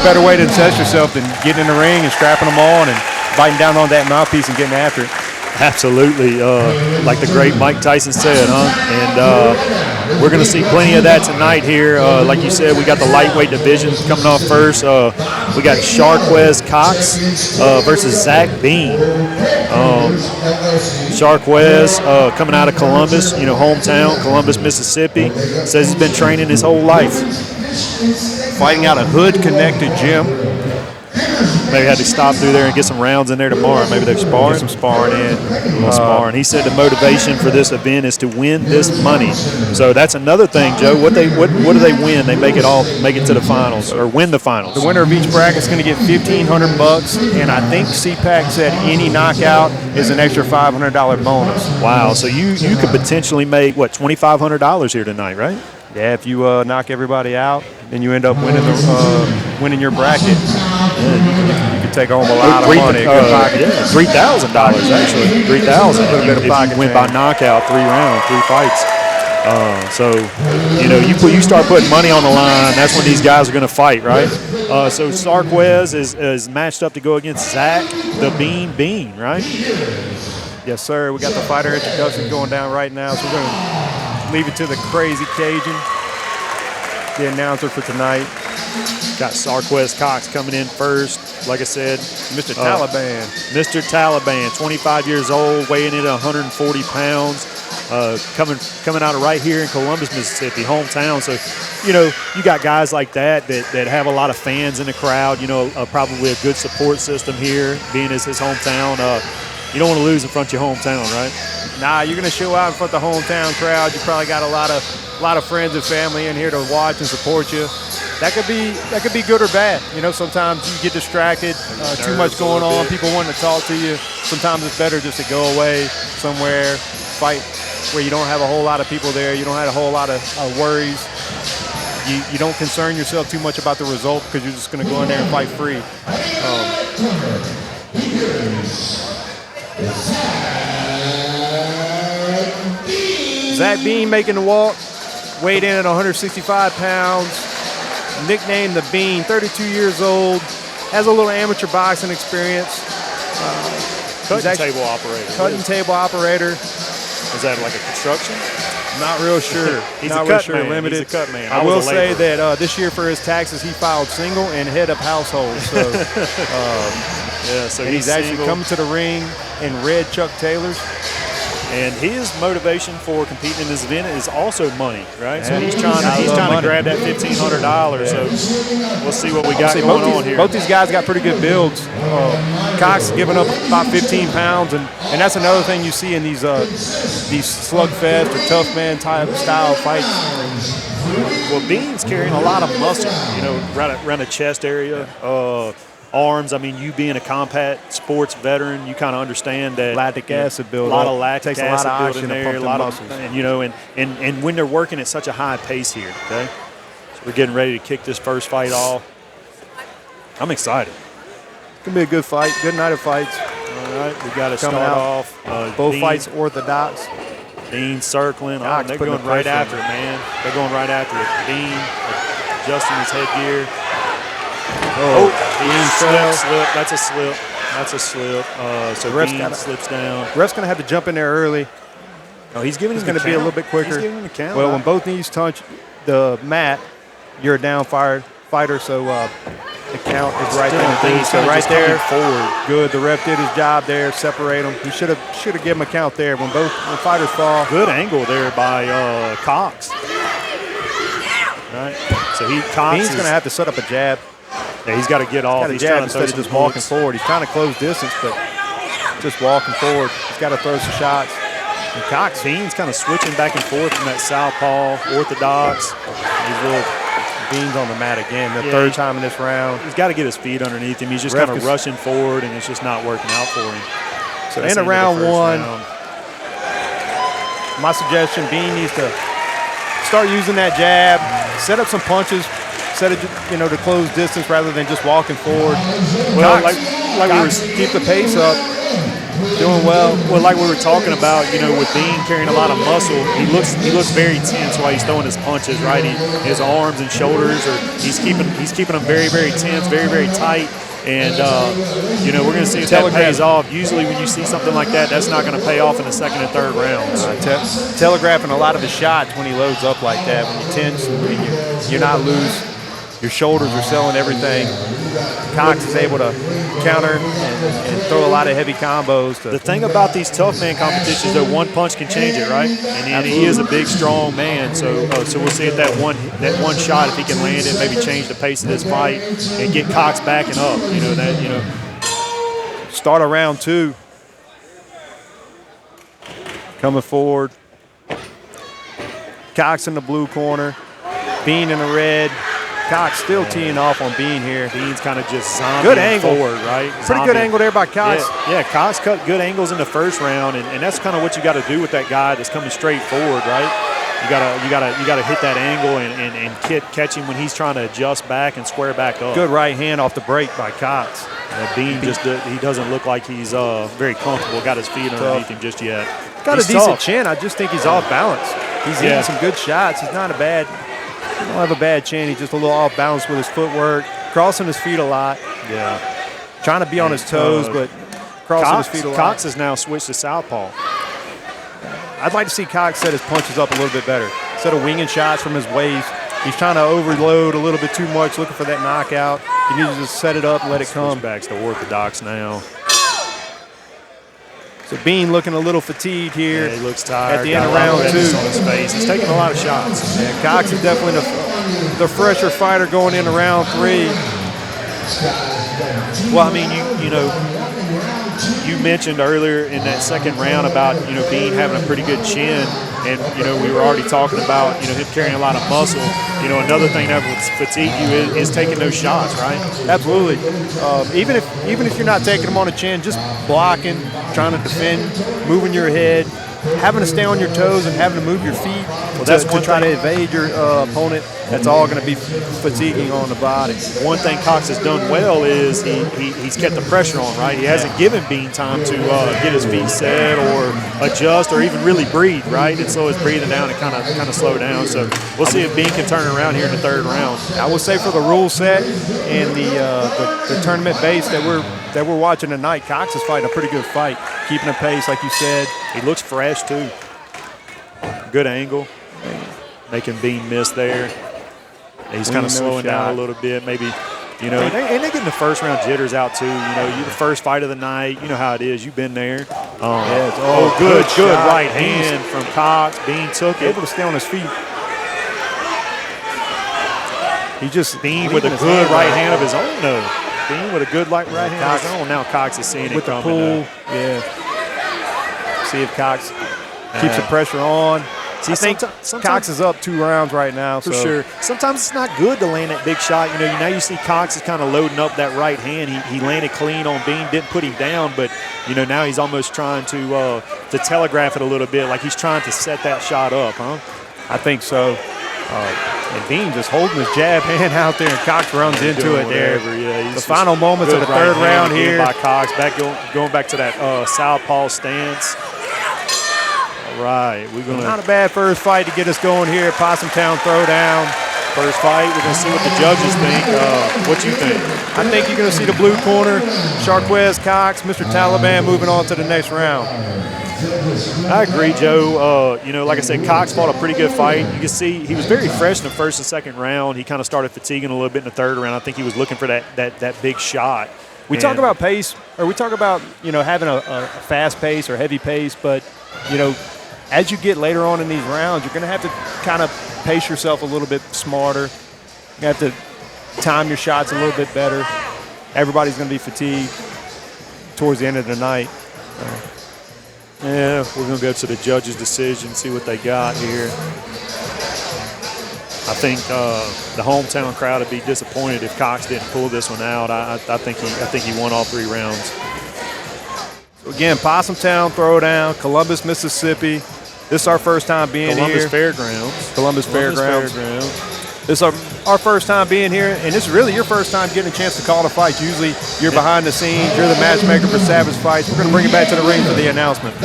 better way to test yourself than getting in the ring and strapping them on and biting down on that mouthpiece and getting after it. Absolutely. Like the great Mike Tyson said, huh? And we're going to see plenty of that tonight here. Like you said, we got the lightweight division coming off first. We got Sharquez Cox versus Zach Bean. Sharquez coming out of Columbus, hometown, Columbus, Mississippi. Says he's been training his whole life. Fighting out a hood-connected gym. Maybe had to stop through there and get some rounds in there tomorrow. Maybe they're sparring. Get some sparring in. Sparring. He said the motivation for this event is to win this money. So that's another thing, Joe. What do they win? They make it to the finals or win the finals. The winner of each bracket is going to get $1,500, and I think CPAC said any knockout is an extra $500 bonus. Wow. So you could potentially make $2,500 here tonight, right? Yeah, if you knock everybody out, then you end up winning your bracket. You can take home a lot of money. $3,000 actually. $3,000. A little bit of pocket. If you win by knockout, 3 rounds, 3 fights. So you start putting money on the line. That's when these guys are going to fight, right? So Sharquez is matched up to go against Zach the Bean, right? Yes, sir. We got the fighter introduction going down right now, so we're going to leave it to the Crazy Cajun, the announcer for tonight. Got Sharquez Cox coming in first. Like I said, Mr. Taliban. Mr. Taliban, 25 years old, weighing in at 140 pounds. Coming out of right here in Columbus, Mississippi, hometown. So, you got guys like that have a lot of fans in the crowd. Probably a good support system here, being as his hometown. You don't want to lose in front of your hometown, right? Nah, you're going to show out in front of the hometown crowd. You probably got a lot of friends and family in here to watch and support you. That could be good or bad. Sometimes you get distracted, too much going on, people wanting to talk to you. Sometimes it's better just to go away somewhere, fight where you don't have a whole lot of people there. You don't have a whole lot of worries. You don't concern yourself too much about the result because you're just going to go in there and fight free. Zach Bean making the walk, weighed in at 165 pounds, nicknamed the Bean, 32 years old, has a little amateur boxing experience. Cutting table operator. Cutting table operator. Is that like a construction? Not real sure. He's not a real cut sure. man. Limited. He's a cut man. I will say that this year for his taxes, he filed single and head of household. So, so he's actually coming to the ring in red Chuck Taylors. And his motivation for competing in this event is also money, right? So he's trying to grab that $1,500. So we'll see what we got going on here. Both these guys got pretty good builds. Cox giving up about 15 pounds, and that's another thing you see in these slugfest or tough man type style fights. Well, Bean's carrying a lot of muscle, around the chest area. Arms, you being a combat sports veteran, you kind of understand that lactic acid buildup. A lot of lactic acid build in oxygen there, to pump the muscles. And when they're working at such a high pace here, okay? So we're getting ready to kick this first fight off. I'm excited. It's going to be a good fight, good night of fights. All right, we got to start off. Both fights orthodox. Dean circling. They're going right after it, man. They're going right after it. Dean adjusting his headgear. Slip. That's a slip. So Dean slips down. Ref's going to have to jump in there early. Oh, he's going to be a little bit quicker. He's giving him a count. Well, when both knees touch the mat, you're a down fighter, so the count is right there. So right there, forward. Good. The ref did his job there, separate them. He should have given him a count there when fighters fall. Good angle there by Cox. Right. So Bean's going to have to set up a jab. Yeah, he's got to get off. He's trying to instead of just walking forward. He's trying to close distance, but just walking forward. He's got to throw some shots. And Bean's kind of switching back and forth from that southpaw, orthodox. These little Bean's on the mat again, the third time in this round. He's got to get his feet underneath him. He's just kind of rushing forward, and it's just not working out for him. So in round one, my suggestion, Bean needs to start using that jab, set up some punches, set it, to close distance rather than just walking forward. Well, keep the pace up. Doing well. Well, like we were talking about, you know, with Bean carrying a lot of muscle, he looks very tense while he's throwing his punches, right? His arms and shoulders, he's keeping them very, very tense, very, very tight. And, you know, we're going to see if that pays off. Usually when you see something like that, that's not going to pay off in the second and third rounds. Telegraphing a lot of his shots when he loads up like that. When you're tense, when you're not loose, your shoulders are selling everything. Cox is able to counter and throw a lot of heavy combos. The thing about these tough man competitions, though, one punch can change it, right? And he is a big, strong man. So we'll see if that one shot, if he can land it, maybe change the pace of this fight and get Cox backing up. Start of round 2. Coming forward. Cox in the blue corner. Bean in the red. Cox still teeing off on Bean here. Bean's kind of just zombie forward, right? Pretty good angle there by Cox. Yeah, Cox cut good angles in the first round, and that's kind of what you got to do with that guy that's coming straight forward, right? You gotta hit that angle and catch him when he's trying to adjust back and square back up. Good right hand off the break by Cox. Bean he doesn't look like he's very comfortable. Got his feet underneath him just yet. Got a decent chin. I just think he's off balance. He's hitting some good shots. He's not he don't have a bad chin. He's just a little off balance with his footwork, crossing his feet a lot. Yeah. Trying to be on his toes, but crossing his feet a lot. Cox has now switched to southpaw. I'd like to see Cox set his punches up a little bit better. Instead of winging shots from his waist, he's trying to overload a little bit too much, looking for that knockout. He needs to just set it up and let it come. Backs to orthodox now. So Bean looking a little fatigued here. Yeah, he looks tired. At the end of round 2. On his face. He's taking a lot of shots. Yeah, Cox is definitely the fresher fighter going into round 3. Well, I mean, you mentioned earlier in that second round about, Bean having a pretty good chin. And, we were already talking about, him carrying a lot of muscle. Another thing that would fatigue you is taking those shots, right? Absolutely. Even if you're not taking them on the chin, just blocking, trying to defend, moving your head, having to stay on your toes and having to move your feet to try to evade your opponent, that's all going to be fatiguing on the body. One thing Cox has done well is he's kept the pressure on, right? He hasn't given Bean time to get his feet set or adjust or even really breathe, right? And slow his breathing down and kind of slow down. So we'll see if Bean can turn it around here in the third round. I would say for the rule set and the tournament base that we're watching tonight, Cox is fighting a pretty good fight, keeping a pace, like you said. He looks fresh too. Good angle, making Bean miss there. He's kind of slowing down a little bit, maybe. And they're getting the first round jitters out too. You the first fight of the night. You know how it is. You've been there. Good right hand from Cox. Bean took it. Able to stay on his feet. Bean with a good right hand of his own, though. Bean with a good right hand of his own. Now Cox is seeing it coming. With the pull, See if Cox keeps the pressure on. I think Cox is up 2 rounds right now. For sure. Sometimes it's not good to land that big shot. Now you see Cox is kind of loading up that right hand. He landed clean on Bean, didn't put him down, but now he's almost trying to telegraph it a little bit, like he's trying to set that shot up, huh? I think so. And Bean just holding his jab hand out there, and Cox runs into it there. Yeah, the final moments of the third round here by Cox, going back to that southpaw stance. All right, not a bad first fight to get us going here at Possum Town Throwdown. First fight, we're going to see what the judges think. What you think? I think you're going to see the blue corner, Sharquez Cox, Mr. Taliban moving on to the next round. I agree, Joe. Like I said, Cox fought a pretty good fight. You can see he was very fresh in the first and second round. He kind of started fatiguing a little bit in the third round. I think he was looking for that big shot. We talk about pace, or we talk about having a fast pace or heavy pace, but as you get later on in these rounds, you're going to have to kind of pace yourself a little bit smarter. You have to time your shots a little bit better. Everybody's going to be fatigued towards the end of the night. Yeah, we're going to go to the judges' decision, see what they got here. I think the hometown crowd would be disappointed if Cox didn't pull this one out. I think he won all 3 rounds. Again, Possum Town Throwdown, Columbus, Mississippi. This is our first time being Columbus here. Fairgrounds. Columbus Fairgrounds. This is our first time being here, and this is really your first time getting a chance to call the fights. Usually you're behind the scenes, you're the matchmaker for Savage Fights. We're going to bring it back to the ring for the announcement.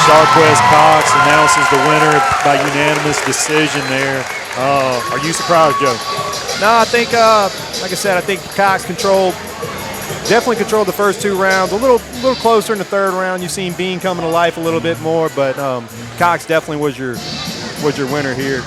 Sharquez Cox announces the winner by unanimous decision there. Are you surprised, Joe? No, I think, like I said, I think Cox definitely controlled the first 2 rounds. A little closer in the 3rd round. You've seen Bean coming to life a little bit more, but Cox definitely was your winner here.